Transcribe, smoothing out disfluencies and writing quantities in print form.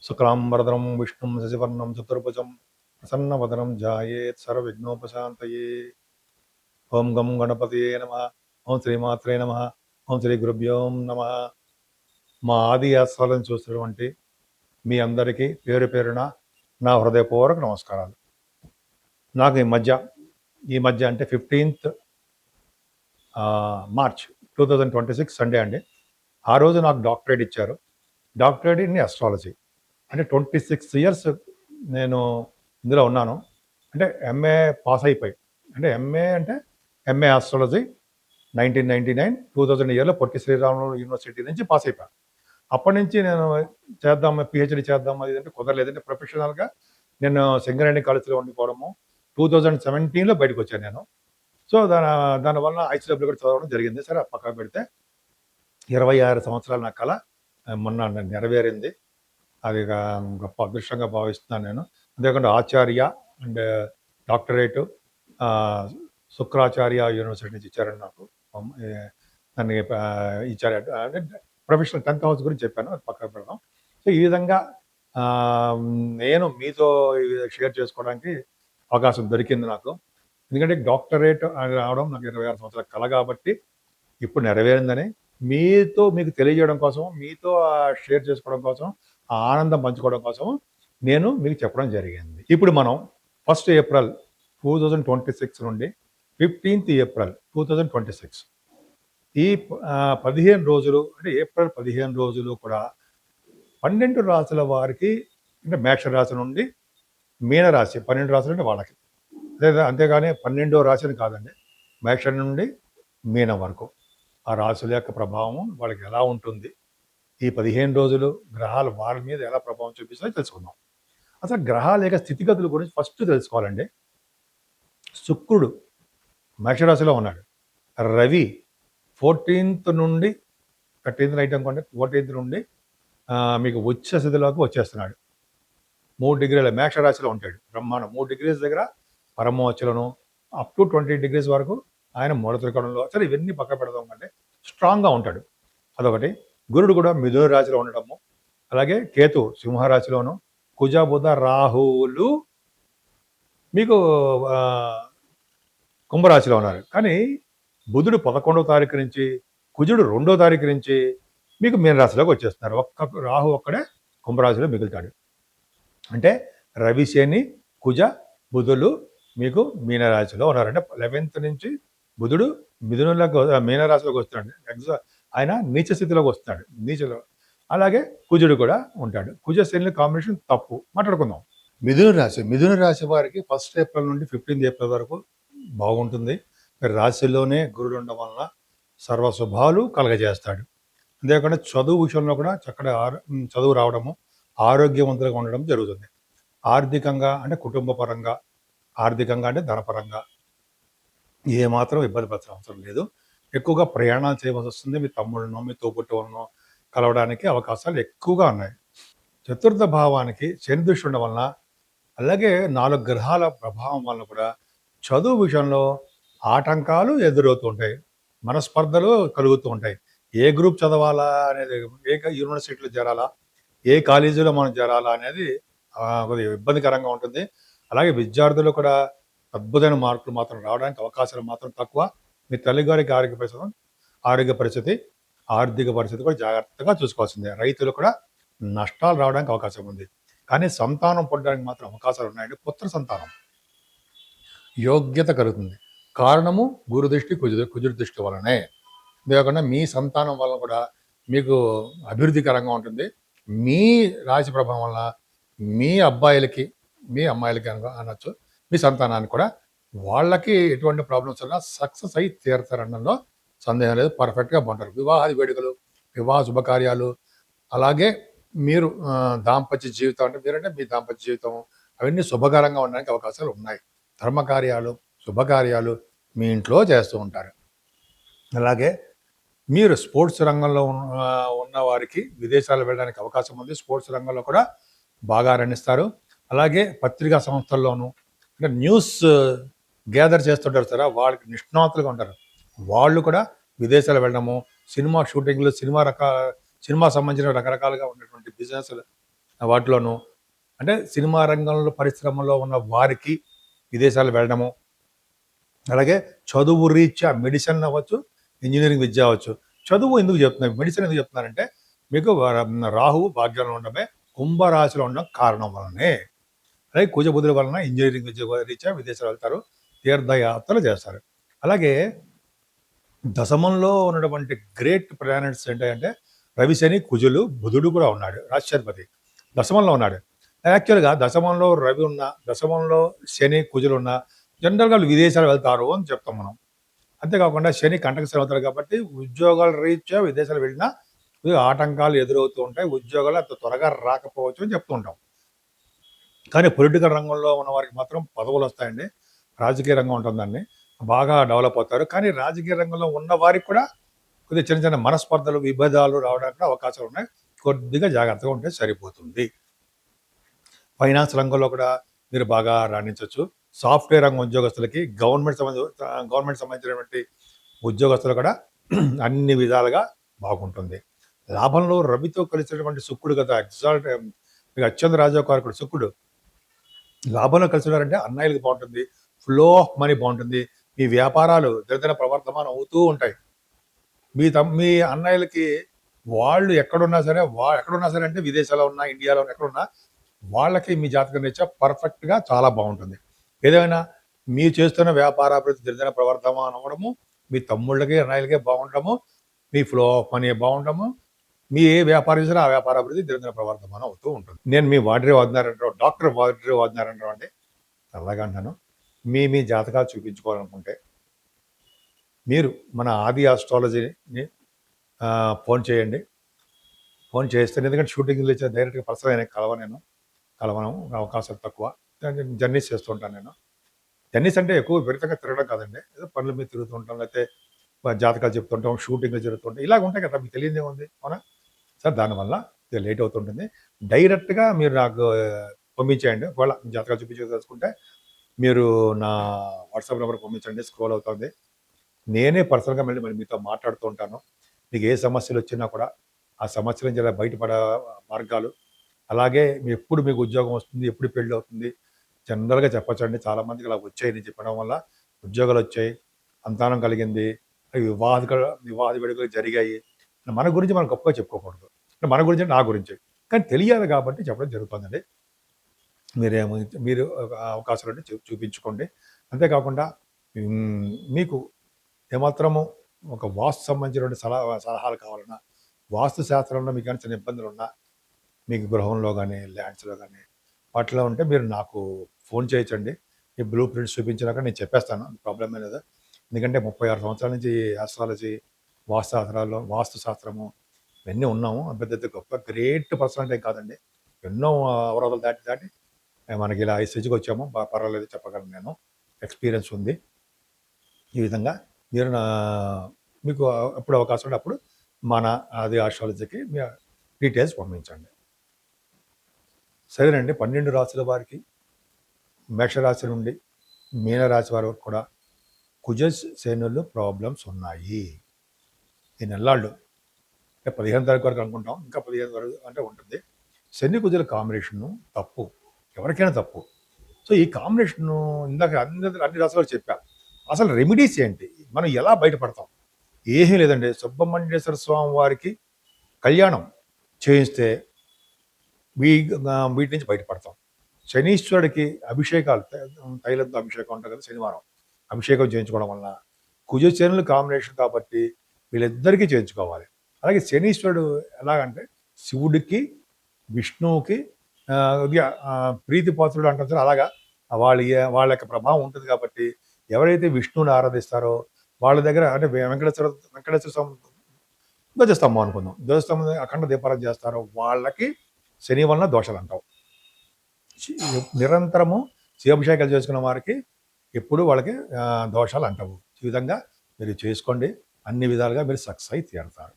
శుక్లాంబరధరం విష్ణుం శశివర్ణం చతుర్భుజం ప్రసన్నవదనం ధ్యాయేత్ సర్వవిఘ్నోపశాంతయే. ఓం గం గణపతియే నమః. ఓం శ్రీమాత్రే నమః. ఓం శ్రీ గురుభ్యో నమః. మా ఆది ఆస్వాలను చూసినటువంటి మీ అందరికీ పేరు పేరున నా హృదయపూర్వక నమస్కారాలు. నాకు ఈ మధ్య అంటే 15th మార్చ్ 2026 సండే అండి. ఆ రోజు నాకు డాక్టరేట్ ఇచ్చారు. Doctorate in astrology. అంటే 26 ఇయర్స్ నేను ఇందులో ఉన్నాను. అంటే ఎంఏ పాస్ అయిపోయి, అంటే ఎంఏ ఆస్ట్రాలజీ 1999 2000 ఇయర్లో పొట్టి శ్రీరాములు యూనివర్సిటీ నుంచి పాస్ అయిపోయాను. అప్పటి నుంచి నేను పిహెచ్డి చేద్దాం అది అంటే కుదరలేదంటే ప్రొఫెషనల్గా నేను సింగరేణి కాలేజీలో ఉండిపోవడము. 2017లో బయటకు వచ్చాను నేను. సో దానివల్ల ఐసీడబ్ల్యూ కూడా చదవడం జరిగింది. సరే పక్కన పెడితే 26 సంవత్సరాల నా కళ మొన్న నెరవేరింది. అది గొప్ప అదృష్టంగా భావిస్తున్నాను నేను. అంతేకాకుండా ఆచార్య అండ్ డాక్టరేటు శుక్రాచార్య యూనివర్సిటీ నుంచి ఇచ్చారండి నాకు. నన్ను ఇచ్చారు. అంటే ప్రొఫెషనల్ 10th హౌస్ గురించి చెప్పాను, అది పక్కన పెడదాం. సో ఈ విధంగా నేను మీతో షేర్ చేసుకోవడానికి అవకాశం దొరికింది నాకు. ఎందుకంటే డాక్టరేట్ రావడం నాకు 26 సంవత్సరాల కళ కాబట్టి ఇప్పుడు నెరవేరిందని మీకు తెలియజేయడం కోసం, మీతో షేర్ చేసుకోవడం కోసం, ఆ ఆనందం పంచుకోవడం కోసం నేను మీకు చెప్పడం జరిగింది. ఇప్పుడు మనం 1st ఏప్రిల్ 2026 నుండి 15th ఏప్రిల్ 2026 ఈ 15 రోజులు, అంటే ఏప్రిల్ 15 రోజులు కూడా 12 రాశుల వారికి, అంటే మేష రాశి నుండి మీనరాశి 12 రాశులు అంటే వాళ్ళకి, అంతేగాని 12వ రాశిని కాదండి, మేష నుండి మీనం వరకు ఆ రాశుల యొక్క ప్రభావం వాళ్ళకి ఎలా ఉంటుంది, ఈ 15 రోజులు గ్రహాలు వాళ్ళ మీద ఎలా ప్రభావం చూపిస్తాయో తెలుసుకుందాం. అసలు గ్రహాల యొక్క స్థితిగతుల గురించి ఫస్ట్ తెలుసుకోవాలండి. శుక్రుడు మేషరాశిలో ఉన్నాడు. రవి 14th నుండి 13th నైట్ అనుకోండి, 14th నుండి మీకు ఉచ్చ స్థితిలోకి వచ్చేస్తున్నాడు. 3 డిగ్రీల మేషరాశిలో ఉంటాడు. బ్రహ్మాండం. 3 degrees దగ్గర పరమోచ్చలను అప్ టు 20 degrees వరకు ఆయన మూల త్రికోణంలో. సరే ఇవన్నీ పక్క పెడదాం కంటే స్ట్రాంగ్గా ఉంటాడు. అదొకటి. గురుడు కూడా మిథున రాశిలో ఉండటము, అలాగే కేతు సింహరాశిలోను, కుజ బుధ రాహువులు మీకు కుంభరాశిలో ఉన్నారు. కానీ బుధుడు 11వ తారీఖు నుంచి, కుజుడు 2వ తారీఖు నుంచి మీకు మీనరాశిలోకి వచ్చేస్తున్నారు. రాహు ఒక్కడే కుంభరాశిలో మిగులుతాడు. అంటే రవి, శని, కుజ, బుధులు మీకు మీనరాశిలో ఉన్నారు. అంటే 11th నుంచి బుధుడు మీనరాశిలోకి వస్తున్నాడు. ఆయన నీచ స్థితిలోకి వస్తున్నాడు, నీచలో. అలాగే కుజుడు కూడా ఉంటాడు. కుజ శని కాంబినేషన్ తప్పు, మాట్లాడుకుందాం. మిథున రాశి వారికి 1st ఏప్రిల్ నుండి 15th ఏప్రిల్ వరకు బాగుంటుంది. రాశిలోనే గురుడు ఉండడం వలన సర్వశుభాలు కలగజేస్తాడు. అంతేకాకుండా చదువు విషయంలో కూడా చక్కటి చదువు రావడము, ఆరోగ్యవంతులుగా ఉండడం జరుగుతుంది. ఆర్థికంగా అంటే కుటుంబ పరంగా, ఆర్థికంగా అంటే ధనపరంగా ఏమాత్రం ఇబ్బంది పడాల్సిన అవసరం లేదు. ఎక్కువగా ప్రయాణాలు చేయవలసి వస్తుంది. మీ తమ్ముళ్ళనో, మీ తోబుట్టువులను కలవడానికి అవకాశాలు ఎక్కువగా ఉన్నాయి. 4th భావానికి శని దృష్టి ఉండడం వలన, అలాగే 4 గ్రహాల ప్రభావం వలన కూడా చదువు విషయంలో ఆటంకాలు ఎదురవుతూ ఉంటాయి, మనస్పర్ధలు కలుగుతూ ఉంటాయి. ఏ గ్రూప్ చదవాలా అనేది, ఏ యూనివర్సిటీలో చేరాలా, ఏ కాలేజీలో మనం చేరాలా అనేది కొద్దిగా ఇబ్బందికరంగా ఉంటుంది. అలాగే విద్యార్థులు కూడా అద్భుతమైన మార్కులు మాత్రం రావడానికి అవకాశాలు మాత్రం తక్కువ. మీ తల్లిగారికి ఆరోగ్య పరిస్థితి, ఆర్థిక పరిస్థితి కూడా జాగ్రత్తగా చూసుకోవాల్సిందే. రైతులు కూడా నష్టాలు రావడానికి అవకాశం ఉంది. కానీ సంతానం పొందడానికి మాత్రం అవకాశాలు ఉన్నాయండి. పుత్ర సంతానం యోగ్యత కలుగుతుంది. కారణము గురు దృష్టి, కుజుడి దృష్టి వలనే. అంతేకాకుండా మీ సంతానం వలన కూడా మీకు అభివృద్ధికరంగా ఉంటుంది. మీ రాశి ప్రభావం వల్ల మీ అబ్బాయిలకి, మీ అమ్మాయిలకి అనొచ్చు, మీ సంతానానికి కూడా వాళ్ళకి ఎటువంటి ప్రాబ్లమ్స్ ఉన్నా సక్సెస్ అయి తీరుతారనడంలో సందేహం లేదు. పర్ఫెక్ట్గా బాగుంటారు. వివాహాది వేడుకలు, వివాహ శుభకార్యాలు, అలాగే మీరు దాంపత్య జీవితం, అంటే మీ దాంపత్య జీవితం అవన్నీ శుభకరంగా ఉండడానికి అవకాశాలు ఉన్నాయి. ధర్మకార్యాలు, శుభకార్యాలు మీ ఇంట్లో చేస్తూ ఉంటారు. అలాగే మీరు స్పోర్ట్స్ రంగంలో ఉన్న వారికి విదేశాలు వెళ్ళడానికి అవకాశం ఉంది. స్పోర్ట్స్ రంగంలో కూడా బాగా రాణిస్తారు. అలాగే పత్రికా సంస్థల్లోనూ, అంటే న్యూస్ గ్యాదర్ చేస్తుంటారు సరే, వాళ్ళకి నిష్ణాతులుగా ఉంటారు. వాళ్ళు కూడా విదేశాలు వెళ్ళడము, సినిమా షూటింగ్లు, సినిమా సంబంధించిన రకరకాలుగా ఉన్నటువంటి బిజినెస్ వాటిలోనూ అంటే సినిమా రంగంలో పరిశ్రమలో ఉన్న వారికి విదేశాలు వెళ్ళడము, అలాగే చదువు రీత్యా మెడిసిన్ అవ్వచ్చు, ఇంజనీరింగ్ విద్య అవ్వచ్చు. చదువు ఎందుకు చెప్తున్నారు, మెడిసిన్ ఎందుకు చెప్తున్నారంటే మీకు రాహువు భాగ్యంలో ఉండడమే, కుంభరాశిలో ఉండడం కారణం వలనే. అలాగే కుజబుధుల వలన ఇంజనీరింగ్ విద్య రీత్యా విదేశాలు వెళ్తారు, తీర్థయాత్రలు చేస్తారు. అలాగే దశమంలో ఉన్నటువంటి గ్రేట్ ప్లానెట్స్ ఏంటంటే రవి, శని, కుజులు, బుధుడు కూడా ఉన్నాడు, రాష్ట్రాధిపతి దశమంలో ఉన్నాడు. యాక్చువల్గా దశమంలో రవి ఉన్న, దశమంలో శని, కుజులు ఉన్న జనరల్గా వాళ్ళు విదేశాలు వెళ్తారు అని చెప్తాం మనం. అంతేకాకుండా శని కంటక శని అవుతారు కాబట్టి ఉద్యోగాల రీత్యా విదేశాలు వెళ్ళినా ఆటంకాలు ఎదురవుతూ ఉంటాయి, ఉద్యోగాలు అంత త్వరగా రాకపోవచ్చు అని చెప్తూ ఉంటాం. కానీ పొలిటికల్ రంగంలో ఉన్న వారికి మాత్రం పదవులు వస్తాయండి, రాజకీయ రంగం ఉంటుందండి, బాగా డెవలప్ అవుతారు. కానీ రాజకీయ రంగంలో ఉన్న వారికి కూడా కొద్దిగా చిన్న చిన్న మనస్పర్ధలు, విభేదాలు రావడానికి అవకాశాలు ఉన్నాయి. కొద్దిగా జాగ్రత్తగా ఉంటే సరిపోతుంది. ఫైనాన్స్ రంగంలో కూడా మీరు బాగా రాణించవచ్చు. సాఫ్ట్వేర్ రంగం ఉద్యోగస్తులకి, గవర్నమెంట్ సంబంధించినటువంటి ఉద్యోగస్తులు కూడా అన్ని విధాలుగా బాగుంటుంది. లాభంలో రవితో కలిసినటువంటి శుక్రుడు కదా, మీకు అత్యంత రాజకారకుడు శుక్రుడు లాభంలో కలిసి ఉన్నారంటే అన్నయ్యలకు బాగుంటుంది, ఫ్లో ఆఫ్ మనీ బాగుంటుంది, మీ వ్యాపారాలు దినదిన ప్రవర్తమానం అవుతూ ఉంటాయి. మీ అన్నయ్యలకి వాళ్ళు ఎక్కడున్నా సరే అంటే విదేశాల్లో ఉన్నా, ఇండియాలో ఎక్కడున్నా వాళ్ళకి మీ జాతకం రీత్యా పర్ఫెక్ట్గా చాలా బాగుంటుంది. ఏదైనా మీరు చేస్తున్న వ్యాపారాభివృద్ధి దినదిన ప్రవర్తమానం అవ్వడము, మీ తమ్ముళ్ళకి అన్నయ్యలకే బాగుండము, మీ ఫ్లో ఆఫ్ మనీ బాగుండము, మీ ఏ వ్యాపారం చేసినా ఆ వ్యాపారాభివృద్ధి దినదిన ప్రవర్తమానం అవుతూ ఉంటుంది. నేను మీ వాడ్రే వాదినారంటారు, డాక్టర్ వాడ్రే వాదినారంటారు అంటే అలాగా అంటాను. మీ జాతకాలు చూపించుకోవాలనుకుంటే మీరు మన ఆది ఆస్ట్రాలజీని ఫోన్ చేయండి. ఫోన్ చేస్తే, ఎందుకంటే షూటింగ్లు ఇచ్చే డైరెక్ట్గా పర్సనల్ అయినా కలవను, అవకాశాలు తక్కువ. జర్నీస్ చేస్తుంటాను నేను. జర్నీస్ అంటే ఎక్కువ విపరీతంగా తిరగడం కాదండి, ఏదో పనుల మీద తిరుగుతుంటాం, లేకపోతే జాతకాలు చెప్తుంటాం, షూటింగ్లు జరుగుతుంటాయి, ఇలాగ ఉంటాయి కదా, మీకు తెలియదే ఉంది అవునా సార్. దానివల్ల ఇది లేట్ అవుతుంటుంది. డైరెక్ట్గా మీరు నాకు పంపించేయండి. ఒకవేళ జాతకాలు చూపించుకుంటే మీరు నా వాట్సాప్ నెంబర్ పంపించండి, స్క్రోల్ అవుతుంది. నేనే పర్సనల్గా మళ్ళీ మీతో మాట్లాడుతూ ఉంటాను. మీకు ఏ సమస్యలు వచ్చినా కూడా ఆ సమస్యల నుంచి బయటపడే మార్గాలు, అలాగే ఎప్పుడు మీకు ఉద్యోగం వస్తుంది, ఎప్పుడు పెళ్ళి అవుతుంది జనరల్గా చెప్పచ్చండి. చాలామందికి ఇలా వచ్చాయి, నేను చెప్పడం వల్ల ఉద్యోగాలు వచ్చాయి, సంతానం కలిగింది, వివాహ వేడుకలు జరిగాయి. మన గురించి మనం గొప్పగా చెప్పుకోకూడదు, మన గురించి నా గురించి కానీ తెలియాలి కాబట్టి చెప్పడం జరుగుతుందండి. మీరు అవకాశాలు అంటే చూపించుకోండి. అంతేకాకుండా మీకు ఏమాత్రము ఒక వాస్తు సంబంధించినటువంటి సలహాలు కావాలన్నా, వాస్తు శాస్త్రంలో మీకు ఏమైనా చిన్న ఇబ్బందులు ఉన్నా, మీకు గృహంలో కానీ ల్యాండ్స్లో కానీ వాటిలో ఉంటే మీరు నాకు ఫోన్ చేయొచ్చండి. ఈ బ్లూ ప్రింట్స్ చూపించినాక నేను చెప్పేస్తాను, ప్రాబ్లం లేదు. ఎందుకంటే 36 సంవత్సరాల నుంచి ఆస్ట్రాలజీ, వాస్తు శాస్త్రము ఇవన్నీ ఉన్నాము. పెద్ద గొప్ప గ్రేట్ పర్సనాలిటీ కాదండి, ఎన్నో అవరోధాలు దాటి మనకి ఇలా ఈ స్టేజ్కి వచ్చాము, పర్వాలేదు చెప్పగలను, నేను ఎక్స్పీరియన్స్ ఉంది. ఈ విధంగా మీరు మీకు ఎప్పుడు అవకాశం ఉంటే అప్పుడు మన ఆది ఆస్ట్రాలజీకి మీ డీటెయిల్స్ పంపించండి. సరేనండి. 12 రాశుల వారికి, మేషరాశి నుండి మీనరాశి వారి వరకు కూడా కుజ శనులు ప్రాబ్లమ్స్ ఉన్నాయి. ఈ నెల్లాళ్ళు అంటే 15 తారీఖు వరకు అనుకుంటాం, ఇంకా 15 వరకు అంటే ఉంటుంది. శని కుజుల కాంబినేషను తప్పు, ఎవరికైనా తప్పు. సో ఈ కాంబినేషను ఇందాక అన్ని రాశులు చెప్పాం. అసలు రెమెడీస్ ఏంటి, మనం ఎలా బయటపడతాం? ఏమీ లేదండి. సుబ్రహ్మణ్యేశ్వర స్వామి వారికి కళ్యాణం చేయిస్తే వీటి నుంచి బయటపడతాం. శనీశ్వరుడికి అభిషేకాలు, తైలంతో అభిషేకం ఉంటుంది కదా, శనివారం అభిషేకం చేయించుకోవడం వలన కుజశనుల కాంబినేషన్ కాబట్టి వీళ్ళిద్దరికీ చేయించుకోవాలి. అలాగే శనీశ్వరుడు ఎలాగంటే శివుడికి, విష్ణువుకి ప్రీతిపాత్రుడు అంటారు, అలాగా వాళ్ళ యొక్క ప్రభావం ఉంటుంది కాబట్టి ఎవరైతే విష్ణువుని ఆరాధిస్తారో వాళ్ళ దగ్గర, అంటే వెంకటేశ్వర స్వామి ధ్వజస్తంభం అనుకుందాం, ధ్వజస్తంభం అఖండ దీపారాధన చేస్తారో వాళ్ళకి శని వలన దోషాలు అంటాం. నిరంతరము శివాభిషేకాలు చేసుకున్న వారికి ఎప్పుడు వాళ్ళకి దోషాలు అంటావు. ఈ విధంగా మీరు చేసుకోండి, అన్ని విధాలుగా మీరు సక్సెస్ అయి తీరుతారు.